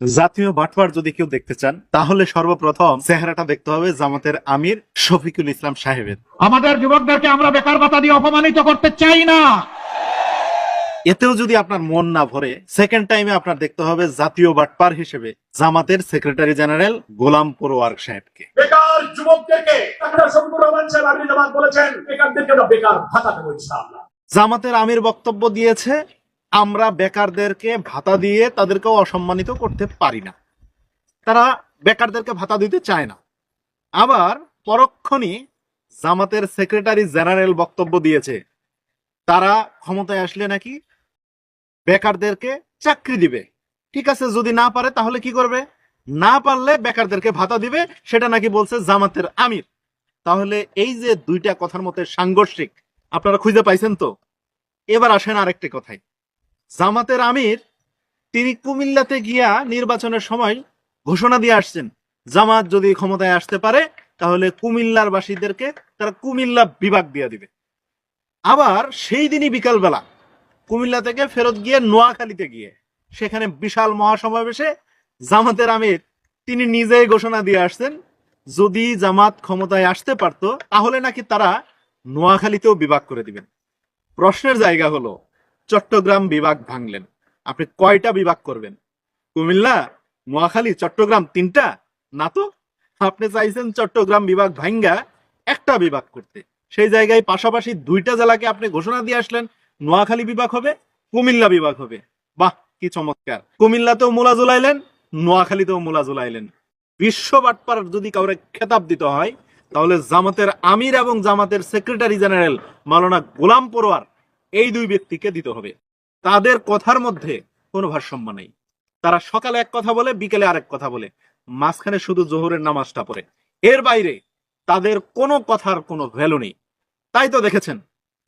জাতীয় বাটপার যদি কেউ দেখতে চান তাহলে সর্বপ্রথম চেহারাটা দেখতে হবে জামাতের আমির শফিকুল ইসলাম সাহেবের। আমাদের যুবকদেরকে আমরা বেকার ভাতা দিয়ে অপমানিত করতে চাই না। এতেও যদি আপনার মন না ভরে, সেকেন্ড টাইমে আপনার দেখতে হবে জাতীয় বাটপার হিসেবে জামাতের সেক্রেটারি জেনারেল গোলাম পরোয়ার সাহেবকে। বেকার যুবকদেরকে আপনারা শফিকুর রহমান সাহেব আপনি জামাত বলেছেন বেকারদেরকে আমরা বেকার ভাতা দেবো ইনশাআল্লাহ। জামাতের আমির বক্তব্য দিয়েছে আমরা বেকারদেরকে ভাতা দিয়ে তাদেরকেও অসম্মানিত করতে পারি না, তারা বেকারদেরকে ভাতা দিতে চায় না। আবার পরক্ষণে জামাতের সেক্রেটারি জেনারেল বক্তব্য দিয়েছে তারা ক্ষমতায় আসলে নাকি বেকারদেরকে চাকরি দিবে। ঠিক আছে, যদি না পারে তাহলে কি করবে? না পারলে বেকারদেরকে ভাতা দিবে, সেটা নাকি বলছে জামাতের আমির। তাহলে এই যে দুইটা কথার মধ্যে সাংঘর্ষিক আপনারা খুঁজে পাইছেন তো। এবার আসেন আরেকটি কথায়। জামাতের আমির তিনি কুমিল্লাতে গিয়া নির্বাচনের সময় ঘোষণা দিয়ে আসছেন জামাত যদি ক্ষমতায় আসতে পারে তাহলে কুমিল্লার বাসীদেরকে তারা কুমিল্লা বিভাগ দিয়ে দিবে। আবার সেই দিনই বিকালবেলা কুমিল্লা থেকে ফেরত গিয়ে নোয়াখালীতে গিয়ে সেখানে বিশাল মহাসমাবেশে জামাতের আমির তিনি নিজেই ঘোষণা দিয়ে আসছেন যদি জামাত ক্ষমতায় আসতে পারতো তাহলে নাকি তারা নোয়াখালীতেও বিভাগ করে দিবেন। প্রশ্নের জায়গা হলো চট্টগ্রাম বিভাগ ভাঙলেন, আপনি কয়টা বিভাগ করবেন? কুমিল্লা, নোয়াখালী, চট্টগ্রাম, তিনটা না তো। আপনি চাইছেন চট্টগ্রাম বিভাগ ভাঙ্গা একটা বিভাগ করতে, সেই জায়গায় পাশাপাশি দুইটা জেলাকে আপনি ঘোষণা দিয়ে আসলেন নোয়াখালী বিভাগ হবে, কুমিল্লা বিভাগ হবে। বাহ, কি চমৎকার! কুমিল্লাতেও মোলা জুলাইলেন, নোয়াখালীতেও মোলা জুলাইলেন। বিশ্ব বাটপার যদি কাউরে খেতাব দিতে হয় তাহলে জামাতের আমির এবং জামাতের সেক্রেটারি জেনারেল মাওলানা গোলাম পরোয়ার এই দুই ব্যক্তিকে দিতে হবে। তাদের কথার মধ্যে কোনো ভারসাম্য নেই। তারা সকালে এক কথা বলে, বিকেলে আরেক কথা বলে, মাঝখানে শুধু জোহরের নামাজটা পড়ে। এর বাইরে তাদের কোনো কথার কোনো ভ্যালু নেই। তাই তো দেখেছেন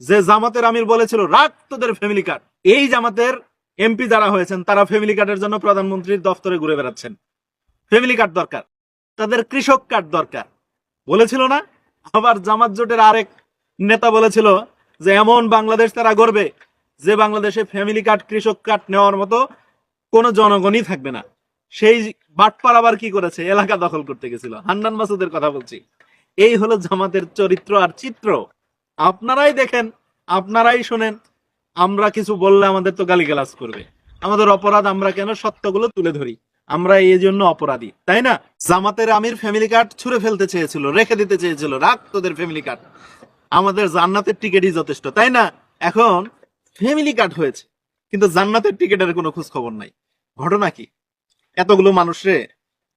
যে জামাতের আমির বলেছিল রাখ তোদের ফ্যামিলি কার্ড। এই জামাতের এমপি যারা হয়েছেন তারা ফ্যামিলি কার্ডের জন্য প্রধানমন্ত্রীর দপ্তরে ঘুরে বেড়াচ্ছেন। ফ্যামিলি কার্ড দরকার, তাদের কৃষক কার্ড দরকার বলেছিল না? আবার জামাত জোটের আরেক নেতা বলেছিল যে এমন বাংলাদেশ তারা গড়বে যে বাংলাদেশে ফ্যামিলি কার্ড, কৃষক কার্ড নেওয়ার মতো কোনো জনগণই থাকবে না। সেই বাটপার আবার কি করেছে? এলাকা দখল করতে গেছিল। হান্নান মাসুদের কথা বলছি। এই হলো জামাতের চরিত্র আর চিত্র। আপনারাই দেখেন, আপনারাই শোনেন। আমরা কিছু বললে আমাদের তো গালিগালাজ করবে। আমাদের অপরাধ আমরা কেন সত্যগুলো তুলে ধরি, আমরা এই জন্য অপরাধী, তাই না? জামাতের আমির ফ্যামিলি কার্ড ছুঁড়ে ফেলতে চেয়েছিল, রেখে দিতে চেয়েছিল, রাখ তোদের ফ্যামিলি কার্ড, আমাদের জান্নাতের টিকিটই যথেষ্ট, তাই না? এখন ফ্যামিলি কার্ড হয়েছে কিন্তু জান্নাতের টিকিটের কোনো খোঁজ খবর নাই। ঘটনা কি? এতগুলো মানুষরে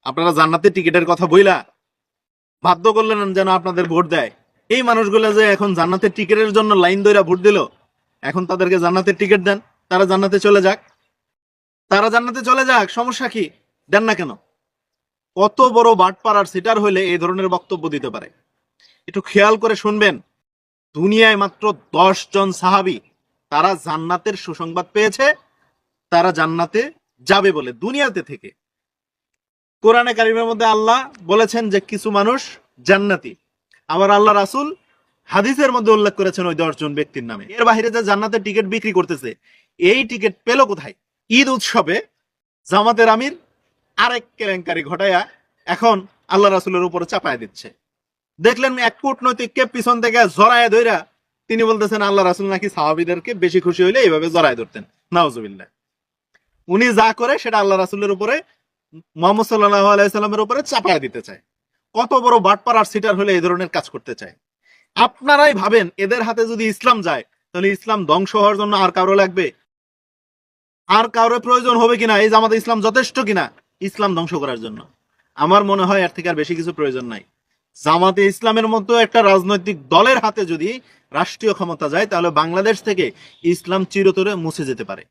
আপনারা জান্নাতের টিকিটের কথা বইলা বাধ্য করলেন যেন আপনাদের ভোট দেয়। এই মানুষগুলো যে এখন জান্নাতের টিকিটের জন্য লাইন ধরে ভোট দিল, এখন তাদেরকে জান্নাতের টিকিট দেন, তারা জান্নাতে চলে যাক। তারা জান্নাতে চলে যাক, সমস্যা কি? দেন না কেন? কত বড় বাটপাড়ার সিটার হইলে এই ধরনের বক্তব্য দিতে পারে? একটু খেয়াল করে শুনবেন। দুনিয়ায় মাত্র 10 জন সাহাবী তারা জান্নাতের সুসংবাদ পেয়েছে, তারা জান্নাতে যাবে বলে দুনিয়াতে থেকে। কোরআনে কারিমের মধ্যে আল্লাহ বলেছেন যে কিছু মানুষ জান্নাতি, আবার আল্লাহ রাসূল হাদিসের মধ্যে উল্লেখ করেছেন ওই 10 জন ব্যক্তির নামে। এর বাইরে যে জান্নাতের টিকিট বিক্রি করতেছে, এই টিকিট পেল কোথায়? ঈদ উৎসবে জামাতের আমির আরেক কেলেঙ্কারি ঘটায়া এখন আল্লাহ রাসূলের উপরে চাপায় দিচ্ছে। দেখলেন এক কূটনৈতিককে পিছন থেকে জড়ায় ধইরা তিনি বলতেছেন আল্লাহ রাসূল নাকি সাহাবীদেরকে বেশি খুশি হইলে এইভাবে জড়ায় ধরতেন। নাউজুবিল্লাহ। উনি যা করে সেটা আল্লাহ রাসূলের উপরে, মুহাম্মদ সাল্লাল্লাহু আলাইহি সাল্লামের উপরে চাপায় দিতে চায়। কত বড় বাটপার আর সিটার হলে এই ধরনের কাজ করতে চায়? আপনারাই ভাবেন এদের হাতে যদি ইসলাম যায় তাহলে ইসলাম ধ্বংস হওয়ার জন্য আর কারো লাগবে? আর কারো প্রয়োজন হবে কিনা? এই জামাতে ইসলাম যথেষ্ট কিনা ইসলাম ধ্বংস করার জন্য? আমার মনে হয় এর থেকে আর বেশি কিছু প্রয়োজন নাই। জামাতে ইসলামের মতো একটা রাজনৈতিক দলের হাতে যদি রাষ্ট্রীয় ক্ষমতা যায় তাহলে বাংলাদেশ থেকে ইসলাম চিরতরে মুছে যেতে পারে।